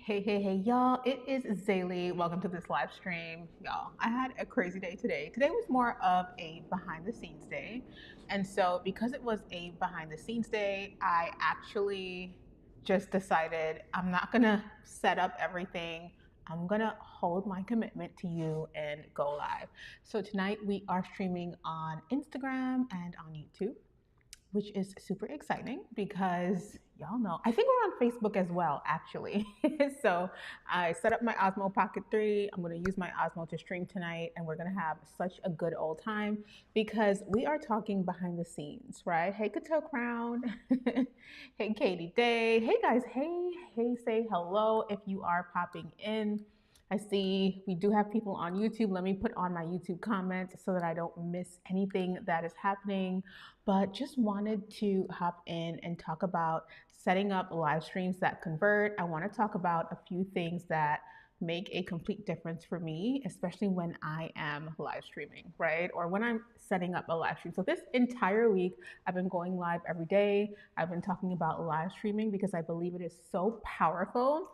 Hey, y'all. It is Zaylee. Welcome to this live stream. Y'all, I had a crazy day today. Today was more of a behind the scenes day. And so, because it was a behind the scenes day, I actually just decided I'm not going to set up everything. I'm going to hold my commitment to you and go live. So, tonight we are streaming on Instagram and on YouTube, which is super exciting because y'all know, I think we're on Facebook as well, actually. So I set up my Osmo Pocket 3. I'm going to use my Osmo to stream tonight, and we're going to have such a good old time because we are talking behind the scenes, right? Hey, Cato Crown. Hey, Katie Day. Hey, guys. Hey, say hello if you are popping in. I see we do have people on YouTube. Let me put on my YouTube comments so that I don't miss anything that is happening. But just wanted to hop in and talk about setting up live streams that convert. I want to talk about a few things that make a complete difference for me, especially when I am live streaming, right? Or when I'm setting up a live stream. So this entire week, I've been going live every day. I've been talking about live streaming because I believe it is so powerful.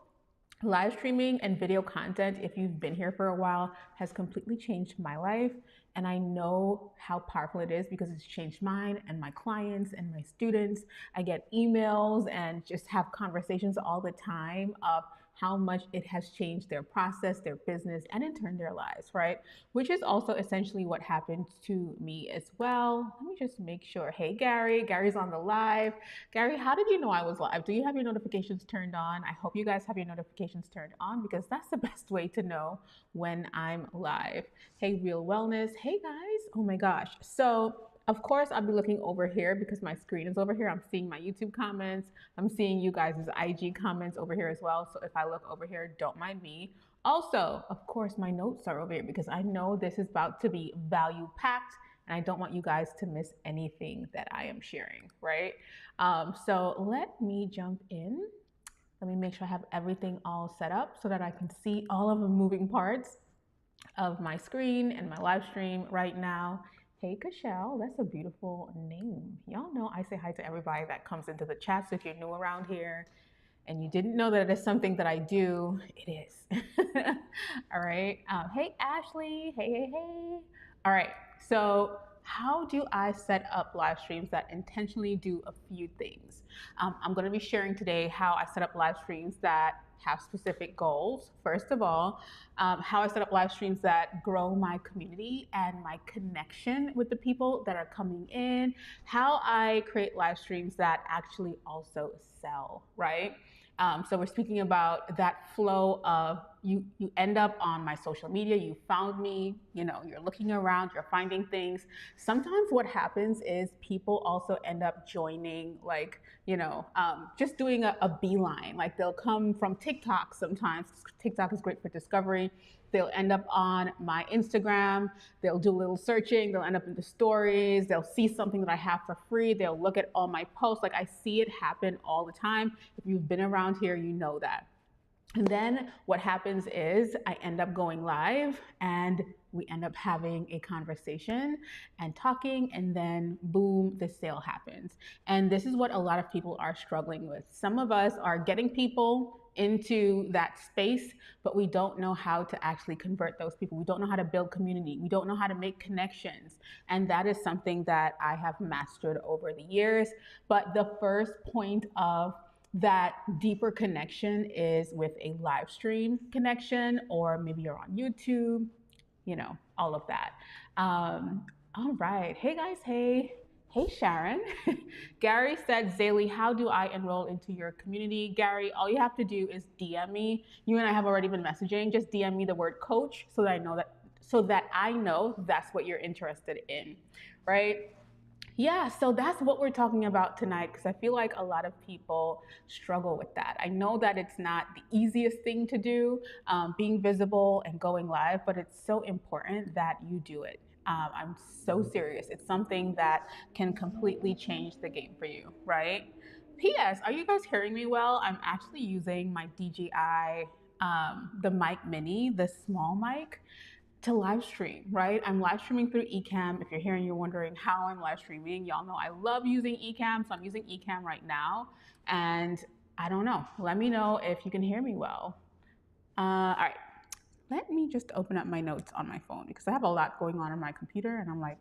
Live streaming and video content, if you've been here for a while, has completely changed my life. And I know how powerful it is because it's changed mine and my clients and my students. I get emails and just have conversations all the time of how much it has changed their process, their business, and in turn their lives, right? Which is also essentially what happened to me as well. Let me just make sure. Hey, Gary. Gary's on the live. Gary, how did you know I was live? Do you have your notifications turned on? I hope you guys have your notifications turned on because that's the best way to know when I'm live. Hey, Real Wellness. Hey, guys. Oh my gosh. So, of course, I'll be looking over here because my screen is over here. I'm seeing my YouTube comments. I'm seeing you guys' IG comments over here as well. So if I look over here, don't mind me. Also, of course, my notes are over here because I know this is about to be value packed and I don't want you guys to miss anything that I am sharing, right? So let me jump in. Let me make sure I have everything all set up so that I can see all of the moving parts of my screen and my live stream right now. Hey, Cashel, that's a beautiful name. Y'all know I say hi to everybody that comes into the chat. So if you're new around here and you didn't know that it is something that I do, it is. All right. Hey, Ashley. Hey. All right. So how do I set up live streams that intentionally do a few things? I'm going to be sharing today how I set up live streams that have specific goals. First of all, how I set up live streams that grow my community and my connection with the people that are coming in, how I create live streams that actually also sell, right? So we're speaking about that flow of you end up on my social media, you found me, you're looking around, you're finding things. Sometimes what happens is people also end up joining, like, just doing a beeline. Like they'll come from TikTok sometimes. TikTok is great for discovery. They'll end up on my Instagram. They'll do a little searching. They'll end up in the stories. They'll see something that I have for free. They'll look at all my posts. Like I see it happen all the time. If you've been around here, you know that. And then what happens is I end up going live and we end up having a conversation and talking, and then boom, the sale happens. And this is what a lot of people are struggling with. Some of us are getting people into that space, but we don't know how to actually convert those people. We don't know how to build community. We don't know how to make connections. And that is something that I have mastered over the years. But the first point of that deeper connection is with a live stream connection, or maybe you're on YouTube, all of that. All right. Hey guys. Hey, Sharon. Gary said, Zaylee, how do I enroll into your community? Gary, all you have to do is DM me. You and I have already been messaging. Just DM me the word coach so that I know that's what you're interested in, right? Yeah, so that's what we're talking about tonight because I feel like a lot of people struggle with that. I know that it's not the easiest thing to do, being visible and going live, but it's so important that you do it. I'm so serious. It's something that can completely change the game for you, right? P.S. Are you guys hearing me well? I'm actually using my DJI, the mic mini, the small mic, to live stream, right? I'm live streaming through Ecamm. If you're here and you're wondering how I'm live streaming, y'all know I love using Ecamm, so I'm using Ecamm right now. And I don't know, let me know if you can hear me well. All right. Let me just open up my notes on my phone because I have a lot going on my computer and I'm like,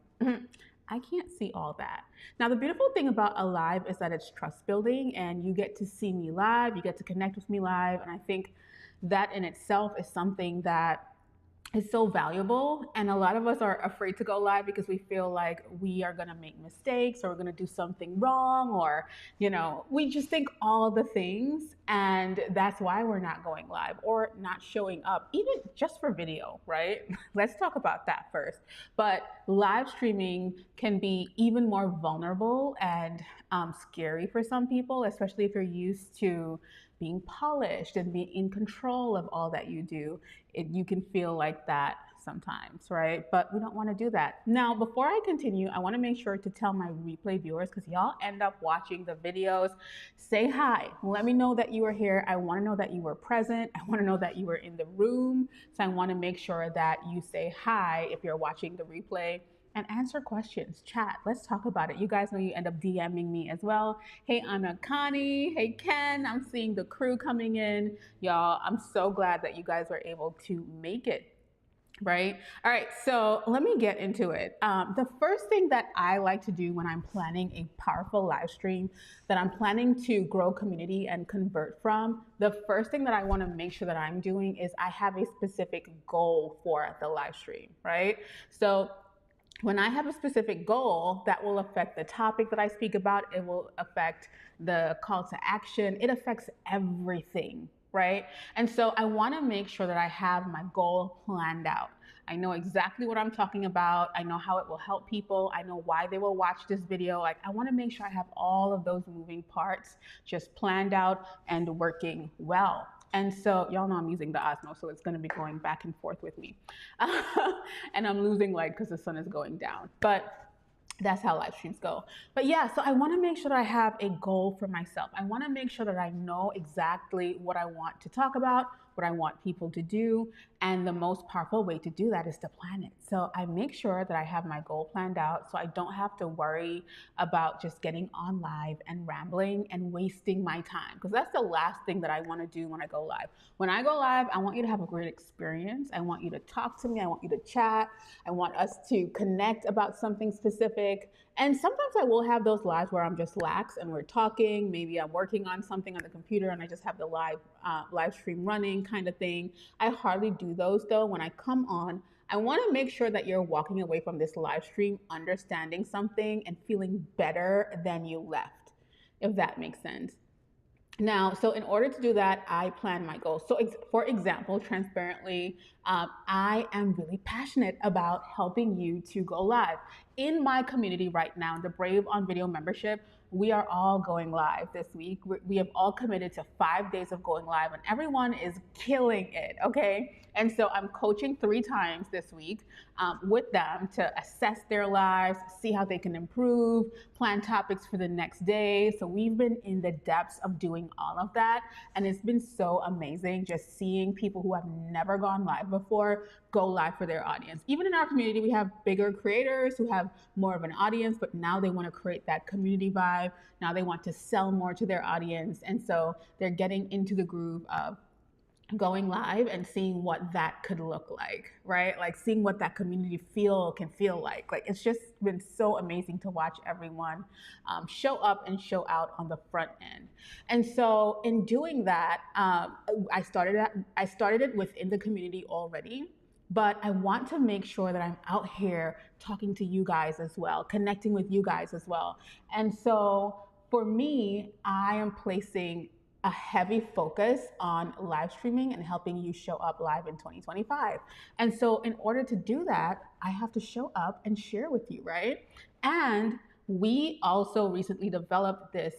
I can't see all that. Now, the beautiful thing about a live is that it's trust building and you get to see me live, you get to connect with me live. And I think that in itself is something that is so valuable. And a lot of us are afraid to go live because we feel like we are going to make mistakes or we're going to do something wrong, or, we just think all the things. And that's why we're not going live or not showing up, even just for video, right? Let's talk about that first. But live streaming can be even more vulnerable and scary for some people, especially if you're used to being polished and being in control of all that you do. You can feel like that sometimes, right? But we don't want to do that. Now, before I continue, I want to make sure to tell my replay viewers, because y'all end up watching the videos, say hi. Let me know that you are here. I want to know that you were present. I want to know that you were in the room. So I want to make sure that you say hi if you're watching the replay, and answer questions, chat. Let's talk about it. You guys know you end up DMing me as well. Hey, Anna Connie. Hey, Ken. I'm seeing the crew coming in. Y'all, I'm so glad that you guys were able to make it. Right? All right, so let me get into it. The first thing that I like to do when I'm planning a powerful live stream that I'm planning to grow community and convert from, the first thing that I want to make sure that I'm doing is I have a specific goal for the live stream, right? So when I have a specific goal, that will affect the topic that I speak about. It will affect the call to action. It affects everything, right? And so I want to make sure that I have my goal planned out. I know exactly what I'm talking about. I know how it will help people. I know why they will watch this video. Like, I want to make sure I have all of those moving parts just planned out and working well. And so y'all know I'm using the Osmo, so it's going to be going back and forth with me. And I'm losing light because the sun is going down. But that's how live streams go. But yeah, so I want to make sure that I have a goal for myself. I want to make sure that I know exactly what I want to talk about, what I want people to do. And the most powerful way to do that is to plan it. So I make sure that I have my goal planned out so I don't have to worry about just getting on live and rambling and wasting my time. Because that's the last thing that I want to do when I go live. When I go live, I want you to have a great experience. I want you to talk to me. I want you to chat. I want us to connect about something specific. And sometimes I will have those lives where I'm just lax and we're talking. Maybe I'm working on something on the computer and I just have the live stream running kind of thing. I hardly do those though. When I come on, I want to make sure that you're walking away from this live stream understanding something and feeling better than you left, if that makes sense. Now, so in order to do that, I plan my goals. So for example, transparently, I am really passionate about helping you to go live. In my community right now, the Brave on Video membership, we are all going live this week. We have all committed to 5 days of going live and everyone is killing it, okay? And so I'm coaching 3 times this week with them to assess their lives, see how they can improve, plan topics for the next day. So we've been in the depths of doing all of that. And it's been so amazing just seeing people who have never gone live before go live for their audience. Even in our community, we have bigger creators who have more of an audience, but now they want to create that community vibe. Now they want to sell more to their audience. And so they're getting into the groove of going live and seeing what that could look like, right? Like seeing what that community can feel like. Like it's just been so amazing to watch everyone show up and show out on the front end. And so in doing that, I started it within the community already. But I want to make sure that I'm out here talking to you guys as well, connecting with you guys as well. And so for me, I am placing a heavy focus on live streaming and helping you show up live in 2025. And so in order to do that, I have to show up and share with you, right? And we also recently developed this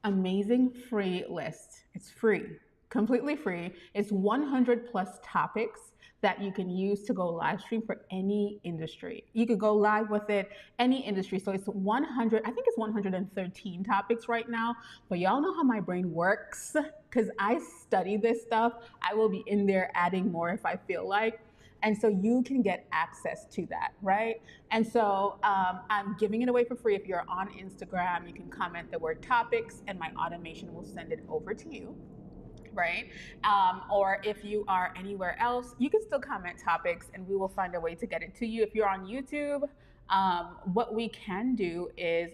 amazing free list. It's free, completely free. It's 100 plus topics that you can use to go live stream for any industry. You could go live with it, any industry. So it's 100, I think it's 113 topics right now, but y'all know how my brain works because I study this stuff. I will be in there adding more if I feel like. And so you can get access to that, right? And so I'm giving it away for free. If you're on Instagram, you can comment the word topics and my automation will send it over to you. right? Or if you are anywhere else, you can still comment topics and we will find a way to get it to you. If you're on YouTube, what we can do is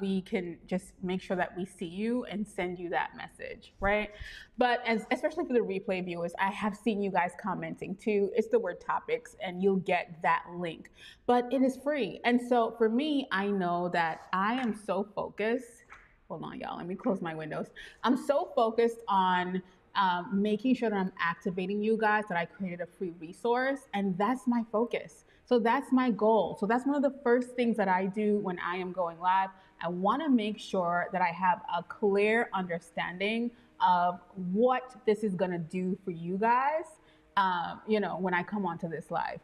we can just make sure that we see you and send you that message, right? But especially for the replay viewers, I have seen you guys commenting too. It's the word topics and you'll get that link, but it is free. And so for me, I know that I am so focused. Hold on, y'all. Let me close my windows. I'm so focused on making sure that I'm activating you guys that I created a free resource, and that's my focus. So that's my goal. So that's one of the first things that I do when I am going live. I want to make sure that I have a clear understanding of what this is going to do for you guys, when I come onto this live.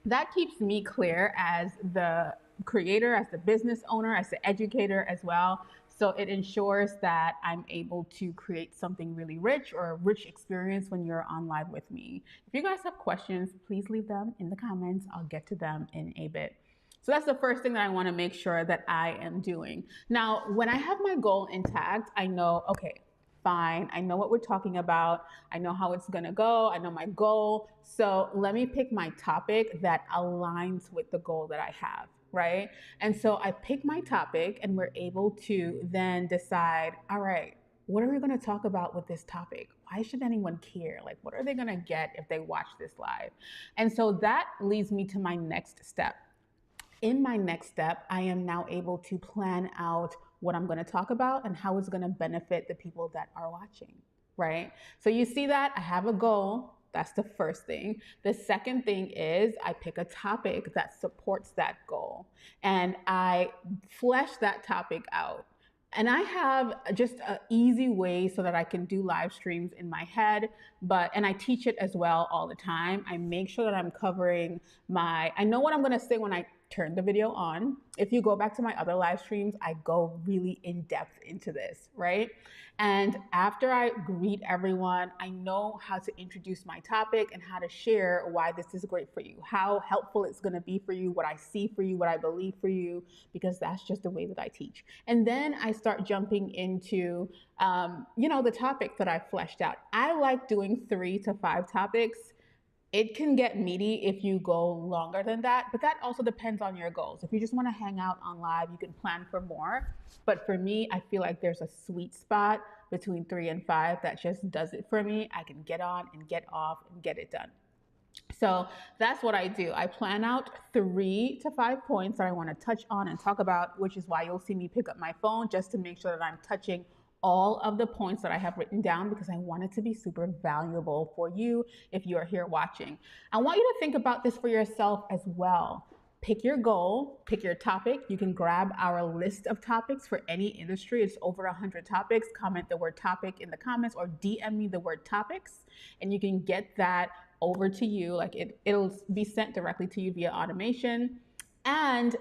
That keeps me clear as the creator, as the business owner, as the educator as well. So it ensures that I'm able to create something really rich or a rich experience when you're on live with me. If you guys have questions, please leave them in the comments. I'll get to them in a bit. So that's the first thing that I want to make sure that I am doing. Now, when I have my goal intact, I know, okay, fine. I know what we're talking about. I know how it's going to go. I know my goal. So let me pick my topic that aligns with the goal that I have, right? And so I pick my topic and we're able to then decide, all right, what are we going to talk about with this topic? Why should anyone care? Like, what are they going to get if they watch this live? And so that leads me to my next step. In my next step, I am now able to plan out what I'm going to talk about and how it's going to benefit the people that are watching, right? So you see that I have a goal. That's the first thing. The second thing is I pick a topic that supports that goal and I flesh that topic out. And I have just an easy way so that I can do live streams in my head, and I teach it as well all the time. I make sure that I'm covering I know what I'm going to say when I turn the video on. If you go back to my other live streams, I go really in depth into this, right? And after I greet everyone, I know how to introduce my topic and how to share why this is great for you, how helpful it's going to be for you, what I see for you, what I believe for you, because that's just the way that I teach. And then I start jumping into, the topic that I fleshed out. I like doing 3 to 5 topics. It can get meaty if you go longer than that, but that also depends on your goals. If you just want to hang out on live, you can plan for more. But for me, I feel like there's a sweet spot between 3 and 5 that just does it for me. I can get on and get off and get it done. So that's what I do. I plan out 3 to 5 points that I want to touch on and talk about, which is why you'll see me pick up my phone just to make sure that I'm touching all of the points that I have written down, because I want it to be super valuable for you if you are here watching. I want you to think about this for yourself as well. Pick your goal, pick your topic. You can grab our list of topics for any industry. It's over 100 topics. Comment the word topic in the comments or DM me the word topics, and you can get that over to you. Like it'll be sent directly to you via automation. And,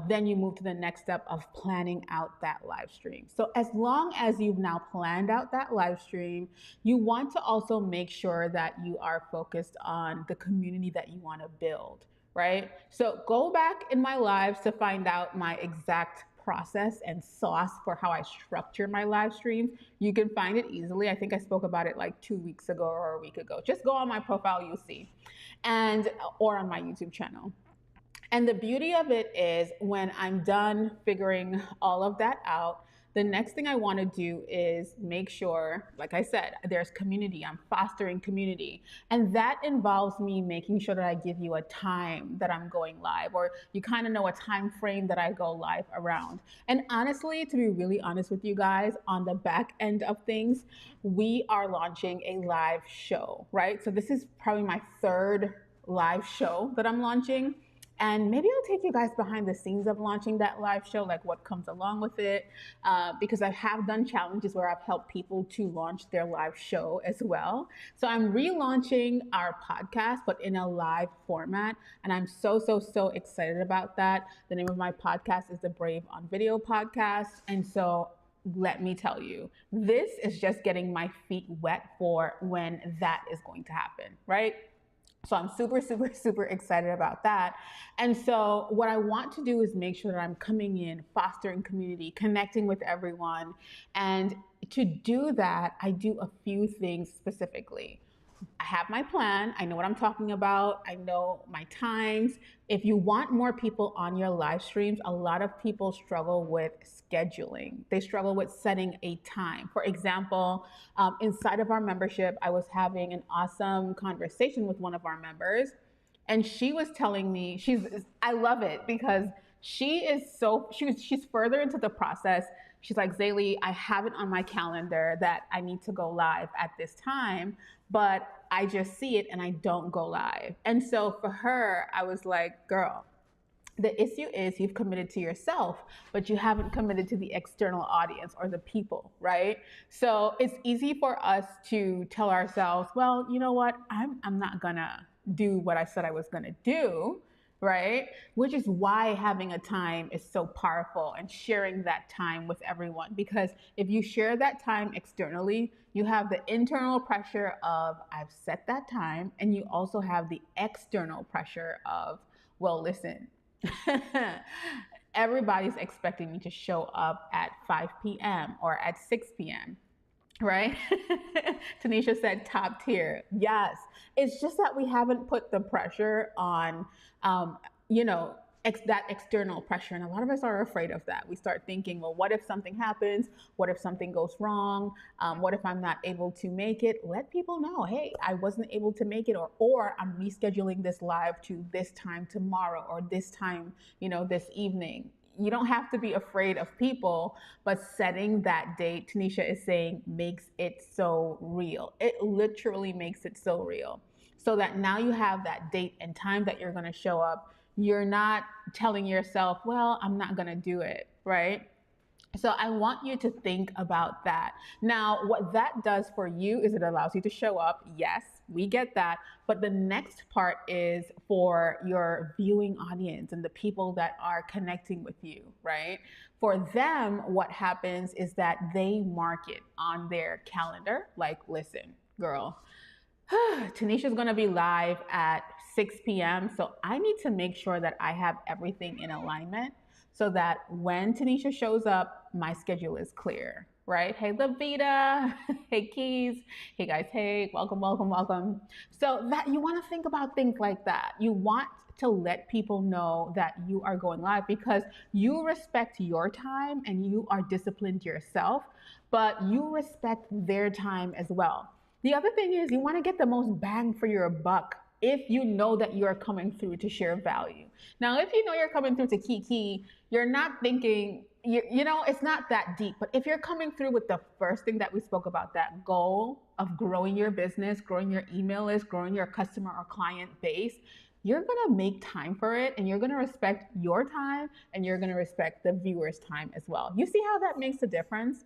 then you move to the next step of planning out that live stream. So as long as you've now planned out that live stream, you want to also make sure that you are focused on the community that you want to build, right? So go back in my lives to find out my exact process and sauce for how I structure my live streams. You can find it easily. I think I spoke about it like 2 weeks ago or a week ago. Just go on my profile, you'll see, or on my YouTube channel. And the beauty of it is when I'm done figuring all of that out, the next thing I want to do is make sure, like I said, there's community. I'm fostering community. And that involves me making sure that I give you a time that I'm going live, or you kind of know a time frame that I go live around. And honestly, to be really honest with you guys, on the back end of things, we are launching a live show, right? So this is probably my 3rd live show that I'm launching. And maybe I'll take you guys behind the scenes of launching that live show, like what comes along with it, because I have done challenges where I've helped people to launch their live show as well. So I'm relaunching our podcast, but in a live format. And I'm so, so, so excited about that. The name of my podcast is the Brave on Video podcast. And so let me tell you, this is just getting my feet wet for when that is going to happen, right? So I'm super, super, super excited about that. And so what I want to do is make sure that I'm coming in, fostering community, connecting with everyone. And to do that, I do a few things specifically. I have my plan. I know what I'm talking about. I know my times. If you want more people on your live streams, a lot of people struggle with scheduling. They struggle with setting a time. For example, inside of our membership, I was having an awesome conversation with one of our members, and she was telling me I love it because she's further into the process. She's like, Zaylee, I have it on my calendar that I need to go live at this time, but I just see it and I don't go live. And so for her, I was like, girl, the issue is you've committed to yourself, but you haven't committed to the external audience or the people, right? So it's easy for us to tell ourselves, well, you know what? I'm not gonna do what I said I was gonna do, right? Which is why having a time is so powerful and sharing that time with everyone. Because if you share that time externally, you have the internal pressure of, I've set that time, and you also have the external pressure of, well, listen, everybody's expecting me to show up at 5 p.m. or at 6 p.m., right? Tanisha said top tier. Yes. It's just that we haven't put the pressure on, you know, that external pressure. And a lot of us are afraid of that. We start thinking, well, what if something happens? What if something goes wrong? What if I'm not able to make it? Let people know, hey, I wasn't able to make it, or I'm rescheduling this live to this time tomorrow, or this time, this evening. You don't have to be afraid of people, but setting that date, Tanisha is saying, makes it so real. It literally makes it so real. So that now you have that date and time that you're going to show up. You're not telling yourself, well, I'm not going to do it, right? So I want you to think about that. Now, what that does for you is it allows you to show up. Yes, we get that. But the next part is for your viewing audience and the people that are connecting with you, right? For them, what happens is that they mark it on their calendar. Like, listen, girl, Tanisha's going to be live at 6 p.m. So I need to make sure that I have everything in alignment so that when Tanisha shows up, my schedule is clear, right? Hey, Lavita. Hey, Keys. Hey, guys. Hey, welcome, welcome, welcome. So that you want to think about things like that. You want to let people know that you are going live because you respect your time and you are disciplined yourself, but you respect their time as well. The other thing is you want to get the most bang for your buck if you know that you're coming through to share value. Now, if you know you're coming through to kiki, you're not thinking, it's not that deep. But if you're coming through with the first thing that we spoke about, that goal of growing your business, growing your email list, growing your customer or client base, you're going to make time for it and you're going to respect your time and you're going to respect the viewer's time as well. You see how that makes a difference?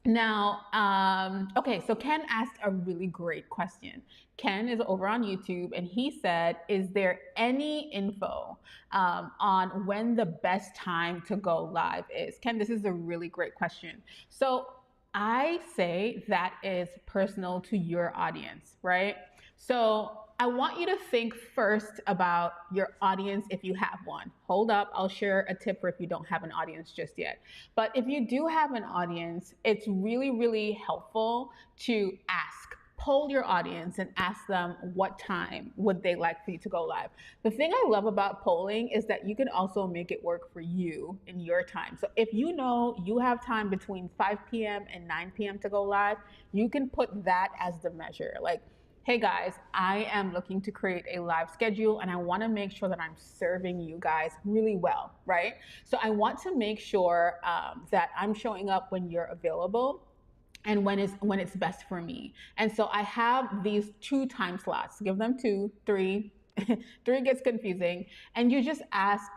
Now, okay, so Ken asked a really great question. Ken is over on YouTube and he said, is there any info on when the best time to go live is? Ken, this is a really great question. So I say that is personal to your audience, right? So I want you to think first about your audience if you have one. Hold up, I'll share a tip for if you don't have an audience just yet. But if you do have an audience, it's really, really helpful to poll your audience and ask them what time would they like for you to go live. The thing I love about polling is that you can also make it work for you in your time. So if you know you have time between 5 p.m. and 9 p.m. to go live, you can put that as the measure. Like, hey guys, I am looking to create a live schedule and I want to make sure that I'm serving you guys really well, right? So I want to make sure that I'm showing up when you're available and when it's best for me. And so I have these 2 time slots. Give them 2, 3. 3 gets confusing. And you just ask,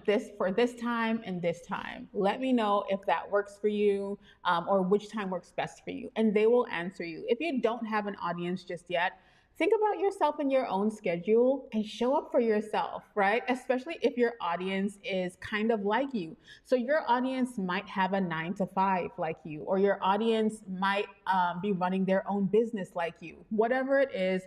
this for this time and this time. Let me know if that works for you or which time works best for you. And they will answer you. If you don't have an audience just yet, Think about yourself and your own schedule and show up for yourself, right? Especially if your audience is kind of like you. So your audience might have a 9 to 5 like you, or your audience might be running their own business like you. Whatever it is,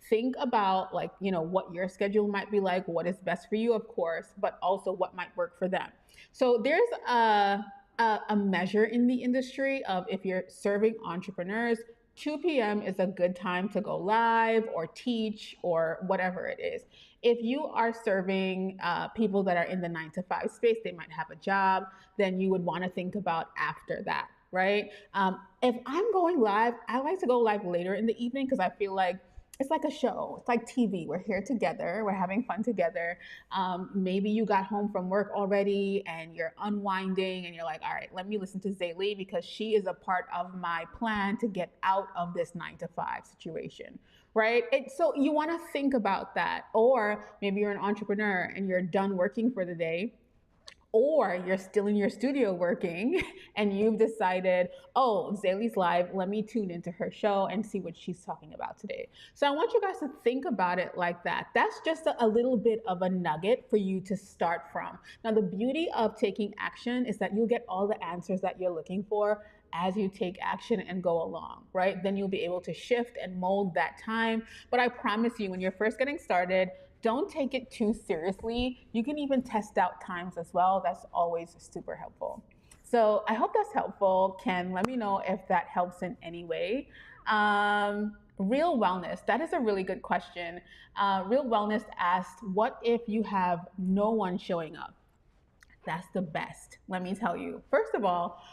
think about, like, what your schedule might be like, what is best for you, of course, but also what might work for them. So there's a measure in the industry of, if you're serving entrepreneurs, 2 p.m. is a good time to go live or teach or whatever it is. If you are serving people that are in the 9 to 5 space, they might have a job, then you would want to think about after that, right? If I'm going live, I like to go live later in the evening because I feel like it's like a show. It's like TV. We're here together. We're having fun together. Maybe you got home from work already and you're unwinding and you're like, all right, let me listen to Zaylee because she is a part of my plan to get out of this 9 to 5 situation, right? So you want to think about that. Or maybe you're an entrepreneur and you're done working for the day, or you're still in your studio working and you've decided, oh, Zaylee's live, let me tune into her show and see what she's talking about today. So I want you guys to think about it like that. That's just a little bit of a nugget for you to start from. Now, the beauty of taking action is that you'll get all the answers that you're looking for as you take action and go along, right? Then you'll be able to shift and mold that time. But I promise you, when you're first getting started, don't take it too seriously. You can even test out times as well. That's always super helpful. So I hope that's helpful. Ken, let me know if that helps in any way. Real wellness, that is a really good question. Real wellness asked, what if you have no one showing up? That's the best, let me tell you. First of all,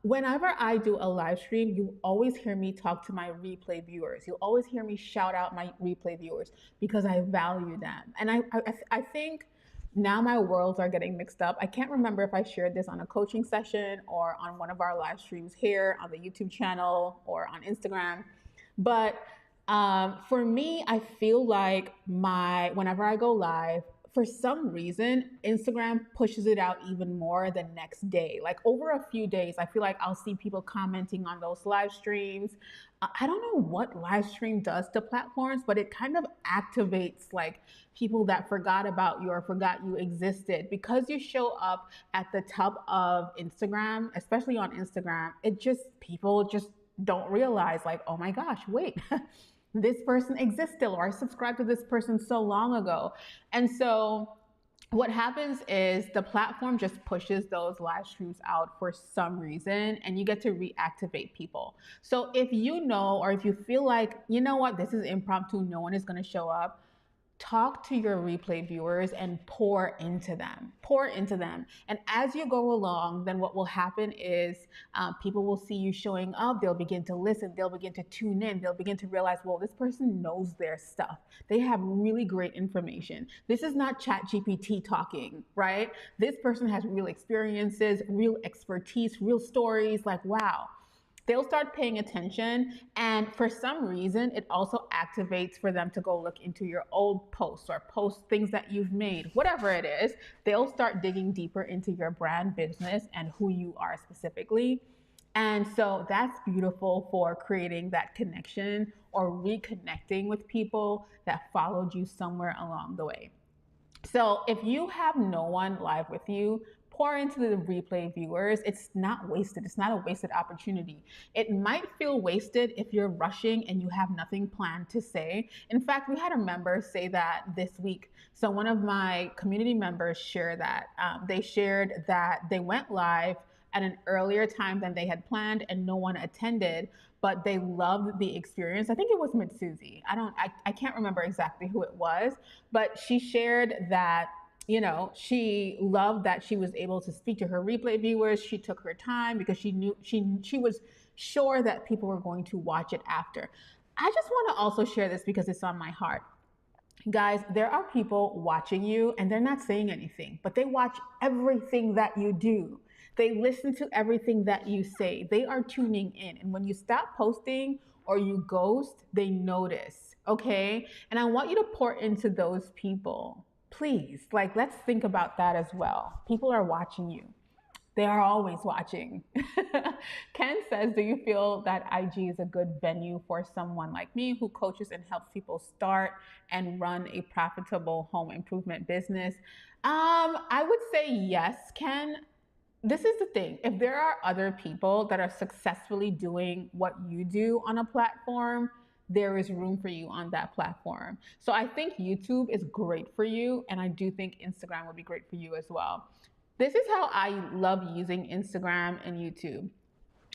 whenever I do a live stream, you always hear me talk to my replay viewers. You'll always hear me shout out my replay viewers because I value them. And I think now my worlds are getting mixed up. I can't remember if I shared this on a coaching session or on one of our live streams here on the YouTube channel or on Instagram. But for me, I feel like whenever I go live, for some reason, Instagram pushes it out even more the next day. Like over a few days, I feel like I'll see people commenting on those live streams. I don't know what live stream does to platforms, but it kind of activates like people that forgot about you or forgot you existed. Because you show up at the top of Instagram, especially on Instagram, people just don't realize, like, oh my gosh, wait. This person exists still, or I subscribed to this person so long ago. And so what happens is the platform just pushes those live streams out for some reason, and you get to reactivate people. So if you know, or if you feel like, you know what, this is impromptu, no one is going to show up, talk to your replay viewers and pour into them. And as you go along, then what will happen is people will see you showing up. They'll begin to listen. They'll begin to tune in. They'll begin to realize, well, this person knows their stuff. They have really great information. This is not ChatGPT talking, right? This person has real experiences, real expertise, real stories. Like, wow. They'll start paying attention, and for some reason it also activates for them to go look into your old posts or post things that you've made, whatever it is. They'll start digging deeper into your brand, business, and who you are specifically. And so that's beautiful for creating that connection or reconnecting with people that followed you somewhere along the way. So if you have no one live with you, pour into the replay viewers. It's not wasted. It's not a wasted opportunity. It might feel wasted if you're rushing and you have nothing planned to say. In fact, we had a member say that this week. So one of my community members shared that. They shared that they went live at an earlier time than they had planned and no one attended, but they loved the experience. I think it was Mitsuzi. I can't remember exactly who it was, but she shared that she loved that she was able to speak to her replay viewers. She took her time because she knew she was sure that people were going to watch it after. I just want to also share this because it's on my heart. Guys, there are people watching you and they're not saying anything, but they watch everything that you do. They listen to everything that you say. They are tuning in. And when you stop posting or you ghost, they notice, okay? And I want you to pour into those people. Please, let's think about that as well. People are watching you. They are always watching. Ken says, do you feel that IG is a good venue for someone like me who coaches and helps people start and run a profitable home improvement business? I would say yes, Ken. This is the thing. If there are other people that are successfully doing what you do on a platform, there is room for you on that platform. So I think YouTube is great for you, and I do think Instagram would be great for you as well. This is how I love using Instagram and YouTube.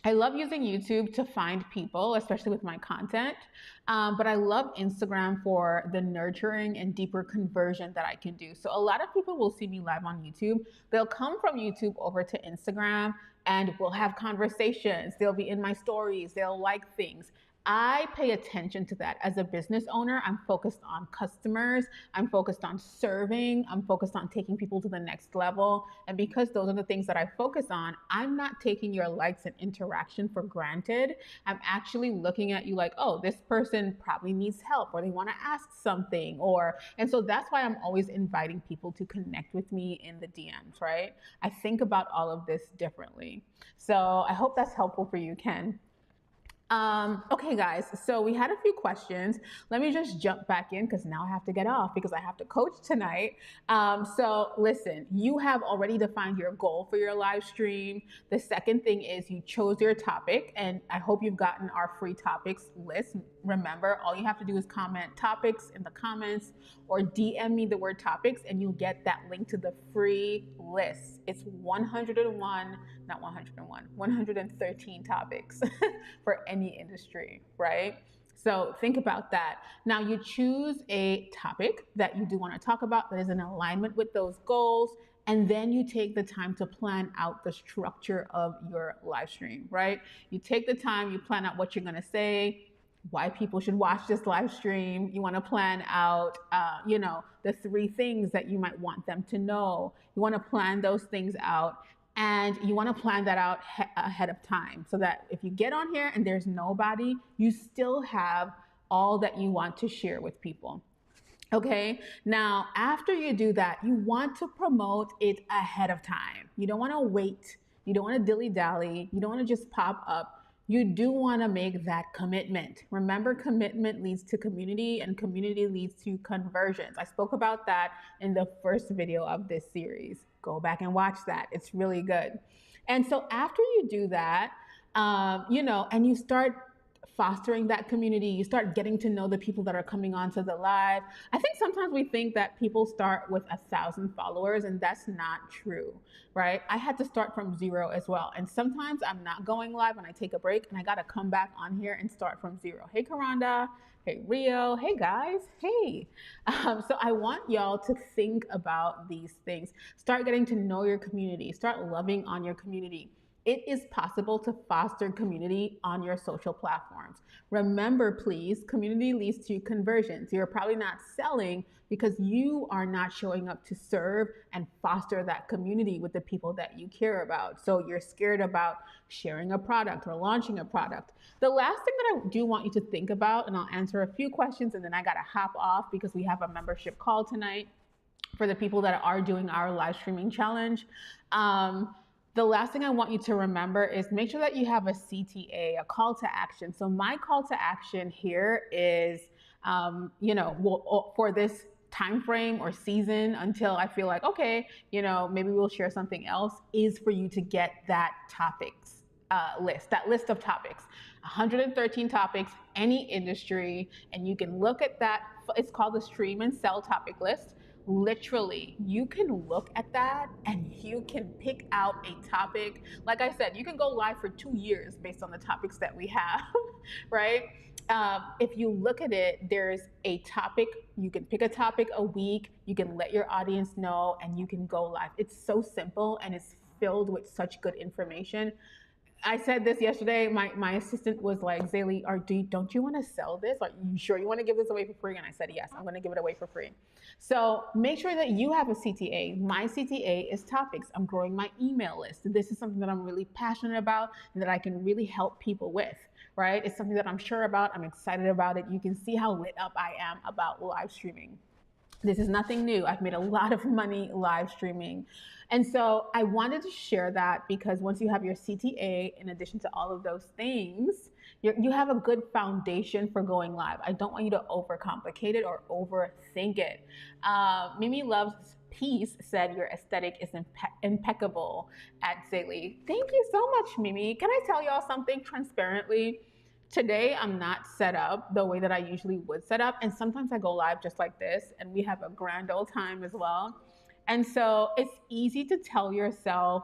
I love using YouTube to find people, especially with my content. But I love Instagram for the nurturing and deeper conversion that I can do. So a lot of people will see me live on YouTube. They'll come from YouTube over to Instagram and we'll have conversations. They'll be in my stories. They'll like things. I pay attention to that. As a business owner, I'm focused on customers, I'm focused on serving, I'm focused on taking people to the next level. And because those are the things that I focus on, I'm not taking your likes and interaction for granted. I'm actually looking at you like, oh, this person probably needs help or they want to ask something. And so that's why I'm always inviting people to connect with me in the DMs, right? I think about all of this differently. So I hope that's helpful for you, Ken. Okay, guys, so we had a few questions. Let me just jump back in because now I have to get off because I have to coach tonight. So listen, you have already defined your goal for your live stream. The second thing is you chose your topic, and I hope you've gotten our free topics list. Remember, all you have to do is comment topics in the comments or DM me the word topics, and you'll get that link to the free list. It's 101, not 101, 113 topics for any industry, right? So think about that. Now you choose a topic that you do want to talk about that is in alignment with those goals, and then you take the time to plan out the structure of your live stream, right? You take the time, you plan out what you're going to say, why people should watch this live stream. You want to plan out, the 3 things that you might want them to know. You want to plan those things out, and you want to plan that out ahead of time so that if you get on here and there's nobody, you still have all that you want to share with people. Okay, now after you do that, you want to promote it ahead of time. You don't want to wait. You don't want to dilly-dally. You don't want to just pop up. You do want to make that commitment. Remember, commitment leads to community, and community leads to conversions. I spoke about that in the first video of this series. Go back and watch that. It's really good. And so after you do that, and you start fostering that community, you start getting to know the people that are coming onto the live. I think sometimes we think that people start with 1,000 followers, and that's not true, right? I had to start from 0 as well. And sometimes I'm not going live and I take a break and I got to come back on here and start from 0. Hey, Karanda. Hey, Rio. Hey, guys. Hey. So I want y'all to think about these things. Start getting to know your community. Start loving on your community. It is possible to foster community on your social platforms. Remember, please, community leads to conversions. You're probably not selling because you are not showing up to serve and foster that community with the people that you care about. So you're scared about sharing a product or launching a product. The last thing that I do want you to think about, and I'll answer a few questions and then I gotta hop off because we have a membership call tonight for the people that are doing our live streaming challenge. The last thing I want you to remember is make sure that you have a CTA, a call to action. So my call to action here is, for this time frame or season until I feel like, okay, maybe we'll share something else, is for you to get that topics list, that list of topics, 113 topics, any industry, and you can look at that. It's called the Stream and Sell topic list. Literally, you can look at that and you can pick out a topic. Like I said, you can go live for 2 years based on the topics that we have, right? If you look at it, there's a topic. You can pick a topic a week. You can let your audience know and you can go live. It's so simple and it's filled with such good information. I said this yesterday. My assistant was like, Zaylee, don't you want to sell this? Are you sure you want to give this away for free? And I said, yes, I'm going to give it away for free. So make sure that you have a CTA. My CTA is topics. I'm growing my email list. This is something that I'm really passionate about and that I can really help people with, right? It's something that I'm sure about. I'm excited about it. You can see how lit up I am about live streaming. This is nothing new. I've made a lot of money live streaming. And so I wanted to share that because once you have your CTA, in addition to all of those things, you have a good foundation for going live. I don't want you to overcomplicate it or overthink it. Mimi Loves Peace said your aesthetic is impeccable at Zaylee. Thank you so much, Mimi. Can I tell y'all something transparently? Today I'm not set up the way that I usually would set up, and sometimes I go live just like this and we have a grand old time as well. And so it's easy to tell yourself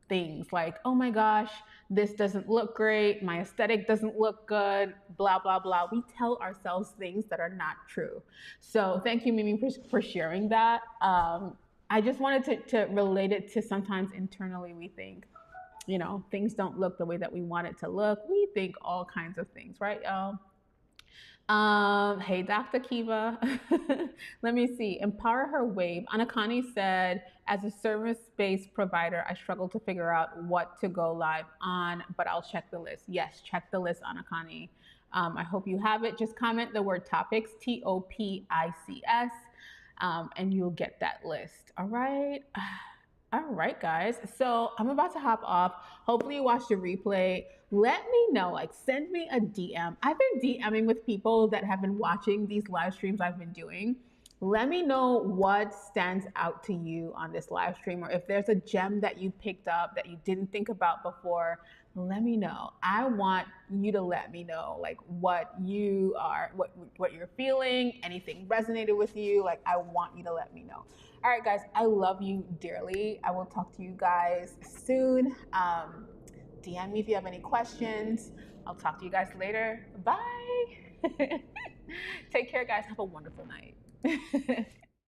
things like, oh my gosh, this doesn't look great, my aesthetic doesn't look good, blah blah blah. We tell ourselves things that are not true. So thank you, Mimi, for sharing that. I just wanted to relate it to sometimes internally we think, things don't look the way that we want it to look. We think all kinds of things, right, y'all? Hey, Dr. Kiva. Let me see. Empower Her Wave. Anakani said, as a service-based provider, I struggle to figure out what to go live on, but I'll check the list. Yes, check the list, Anakani. I hope you have it. Just comment the word topics, TOPICS, and you'll get that list. All right. All right, guys. So I'm about to hop off. Hopefully you watched the replay. Let me know, send me a DM. I've been DMing with people that have been watching these live streams I've been doing. Let me know what stands out to you on this live stream, or if there's a gem that you picked up that you didn't think about before, let me know. I want you to let me know what you're feeling, anything resonated with you. I want you to let me know. All right, guys, I love you dearly. I will talk to you guys soon. DM me if you have any questions. I'll talk to you guys later. Bye. Take care, guys. Have a wonderful night.